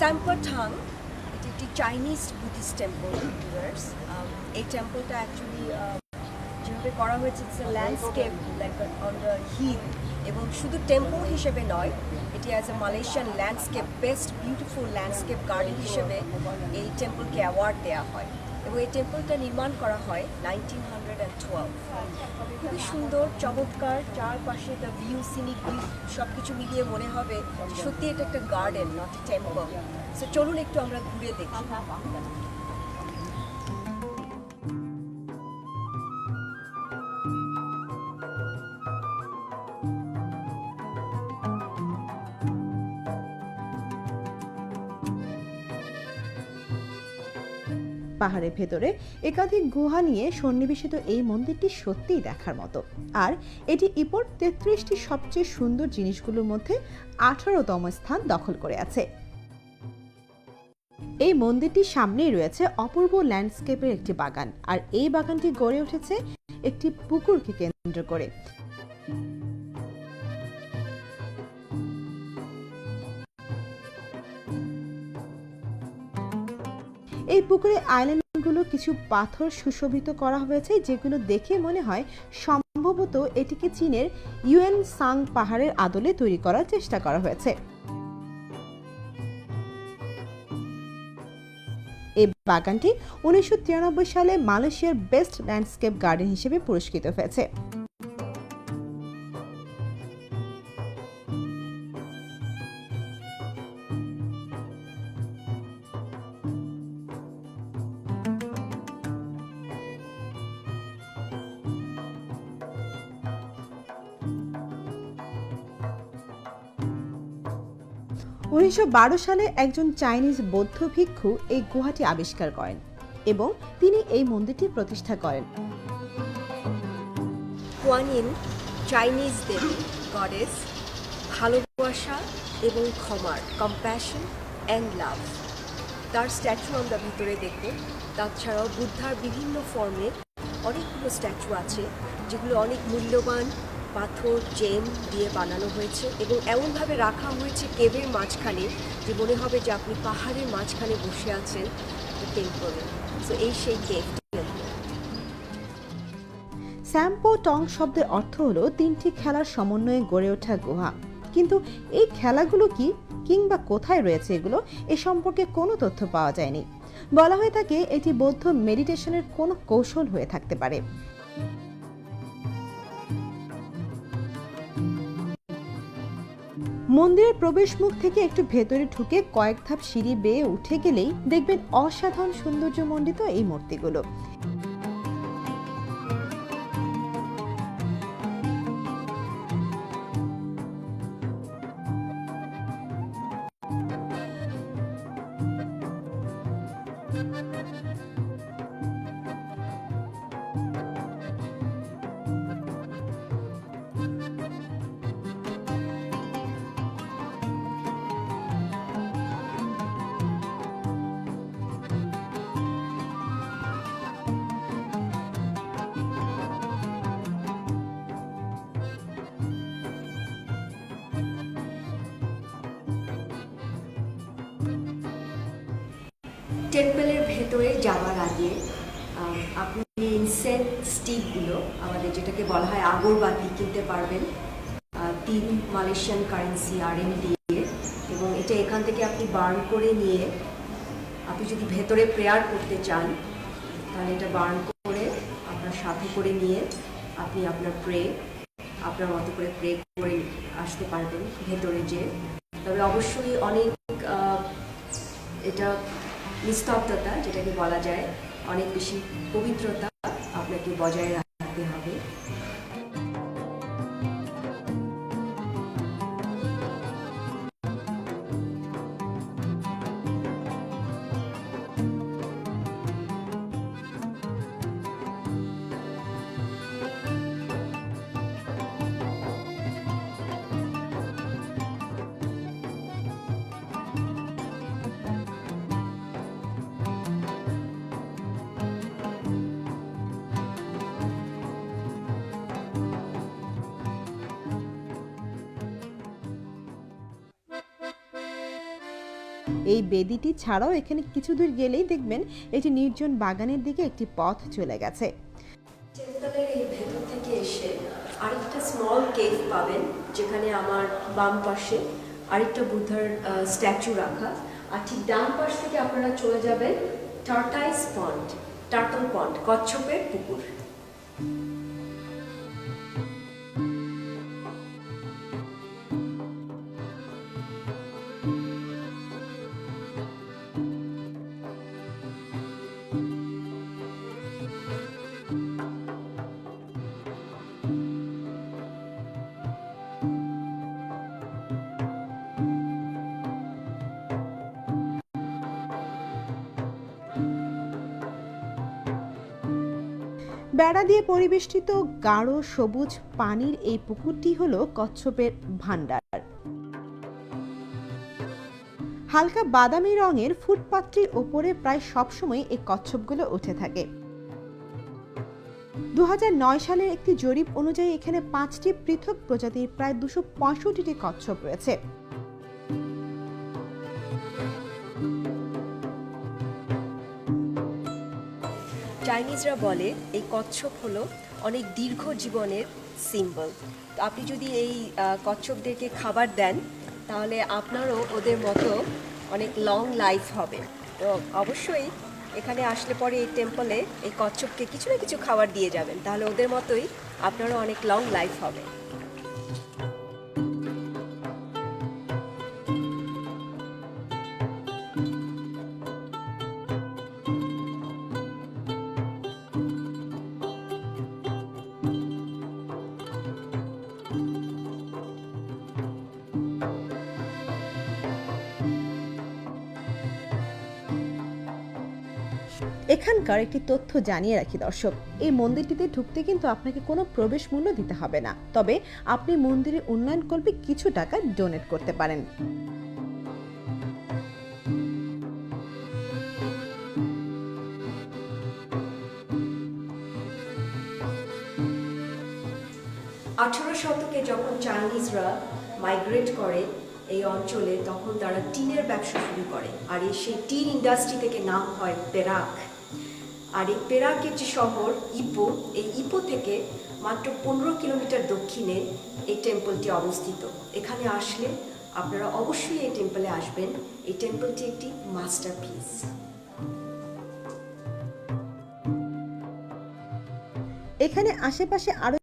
Shampoo ঠাং এটি একটি Chinese Buddhist temple. এই টেম্পলটা অ্যাকচুয়ালি যেভাবে করা হয়েছে it's a landscape like on the hill, এবং শুধু টেম্পল হিসেবে নয়, এটি as a Malaysian landscape best beautiful landscape garden হিসেবে এই টেম্পলকে অ্যাওয়ার্ড দেওয়া হয়। এবং এই টেম্পলটা নির্মাণ করা হয় 1912। খুবই সুন্দর, চমৎকার, চারপাশে দ্য ভিউ, সিনিক ভিউ সব কিছু মিলিয়ে মনে হবে সত্যি এটা একটা গার্ডেন, নট টেম্পল। সো চলুন একটু আমরা ঘুরে দেখি। পাহাড়ের ভেতরে একাধিক গুহা নিয়ে সন্নিবেশিত এই মন্দিরটি সত্যিই দেখার মতো। আর এটি ইপোর 33টি সবচেয়ে সুন্দর জিনিসগুলোর মধ্যে 18তম স্থান দখল করে আছে। এই মন্দিরটির সামনেই রয়েছে অপূর্ব ল্যান্ডস্কেপের একটি বাগান, আর এই বাগানটি গড়ে উঠেছে একটি পুকুরকে কেন্দ্র করে। এই পুকুরে আইল্যান্ডগুলো কিছু পাথর সুশোভিত করা হয়েছে, যেগুলো দেখে মনে হয় সম্ভবত এটিকে চীনের ইউয়েন সাং পাহাড়ের আদলে তৈরি করার চেষ্টা করা হয়েছে। এই বাগানটি 1993 সালে মালয়েশিয়ার বেস্ট ল্যান্ডস্কেপ গার্ডেন হিসেবে পুরস্কৃত হয়েছে। উনিশশো সালে একজন চাইনিজ বৌদ্ধ ভিক্ষু এই গুহাটি আবিষ্কার করেন এবং তিনি এই মন্দিরটি প্রতিষ্ঠা করেন। কুয়ানইন চাইনিজ দেবী, গডেস, ভালোবাসা এবং ক্ষমার, কম্প্যাশন অ্যান্ড লাভ। তার স্ট্যাচু আমরা ভিতরে দেখব। তাছাড়াও বুদ্ধার বিভিন্ন ফর্মের অনেকগুলো স্ট্যাচু আছে, যেগুলো অনেক মূল্যবান পাথর, জেম দিয়ে বানানো হয়েছে এবং এমনভাবে রাখা হয়েছে কেভের মাঝখানে যে মনে হবে যে আপনি পাহাড়ের মাঝখানে বসে আছেন একটা টেম্পলে। সো এই সেই কেভ টেম্পল। স্যাম্পো টং শব্দের অর্থ হলো 3টি খেলার সমন্বয়ে গড়ে ওঠা গুহা। কিন্তু এই খেলাগুলো কি, কিংবা কোথায় রয়েছে এগুলো, এ সম্পর্কে কোনো তথ্য পাওয়া যায়নি। বলা হয়ে থাকে এটি বৌদ্ধ মেডিটেশনের কোনো কৌশল হয়ে থাকতে পারে। মন্দিরের প্রবেশ মুখ থেকে একটু ভেতরে ঢুকে কয়েক ধাপ সিঁড়ি বেয়ে উঠে গেলেই দেখবেন অসাধারণ সৌন্দর্যমণ্ডিত এই মূর্তিগুলো। টেম্পলের ভেতরে যাওয়ার আগে আপনি ইনসেন্স স্টিকগুলো, আমাদের যেটাকে বলা হয় আগরবাতি, কিনতে পারবেন 3 মালয়েশিয়ান কারেন্সি RM দিয়ে। এবং এটা এখান থেকে আপনি বার্ন করে নিয়ে আপনি যদি ভেতরে প্রেয়ার করতে চান তাহলে এটা বার্ন করে আপনার সাথে করে নিয়ে আপনি আপনার মতো করে প্রে করে আসতে পারবেন ভেতরে যেয়ে। তবে অবশ্যই অনেক এটা নিস্তব্ধতা, যেটাকে বলা যায় অনেক বেশি পবিত্রতা আপনাকে বজায় রাখতে হবে। এই বেদিটি ছাড়াও এখানে কিছু দূর গেলেই দেখবেন একটি নির্জন বাগানের দিকে একটি পথ চলে গেছে। টেম্পলের এই ভেতর থেকে এসে আরেকটা স্মল কেভ পাবেন, যেখানে আমার বাম পাশে আরেকটা বুদ্ধার স্ট্যাচু রাখা, আর ঠিক ডান পাশ থেকে আপনারা চলে যাবেন টার্টল পন্ড, কচ্ছপের পুকুর। বেড়া দিয়ে পরিবেষ্টিত গাঢ় সবুজ পানির এই পুকুরটি হলো কচ্ছপের ভান্ডার। হালকা বাদামি রঙের ফুটপাত্রির ওপরে প্রায় সবসময় এই কচ্ছপগুলো উঠে থাকে। 2009 সালের একটি জরিপ অনুযায়ী এখানে 5টি পৃথক প্রজাতির প্রায় 265টি কচ্ছপ রয়েছে। চাইনিজরা বলে এই কচ্ছপ হলো অনেক দীর্ঘ জীবনের সিম্বল। তো আপনি যদি এই কচ্ছপদেরকে খাবার দেন, তাহলে আপনারও ওদের মতো অনেক লং লাইফ হবে। তো অবশ্যই এখানে আসলে পরে এই টেম্পলে এই কচ্ছপকে কিছু না কিছু খাবার দিয়ে যাবেন, তাহলে ওদের মতোই আপনারও অনেক লং লাইফ হবে। এখানকার একটি তথ্য জানিয়ে রাখি দর্শক, এই মন্দিরটিতে ঢুকতে কিন্তু আপনাকে কোনো প্রবেশ মূল্য দিতে হবে না, তবে আপনি মন্দিরের উন্নয়নকল্পে কিছু টাকা ডোনেট করতে পারেন। আঠারো শতকে যখন চাইনিজরা মাইগ্রেট করে এই অঞ্চলে, তখন তারা টিনের ব্যবসা শুরু করে, আর এই সেই টিন ইন্ডাস্ট্রি থেকে নাম হয় পেরাক। আর এই পেরাকের যে শহর ইপো, এই ইপো থেকে মাত্র 15 কিলোমিটার দক্ষিণে এই টেম্পলটি অবস্থিত। এখানে আসলে আপনারা অবশ্যই এই টেম্পলে আসবেন। এই টেম্পলটি একটি মাস্টারপিস। এখানে আশেপাশে আরো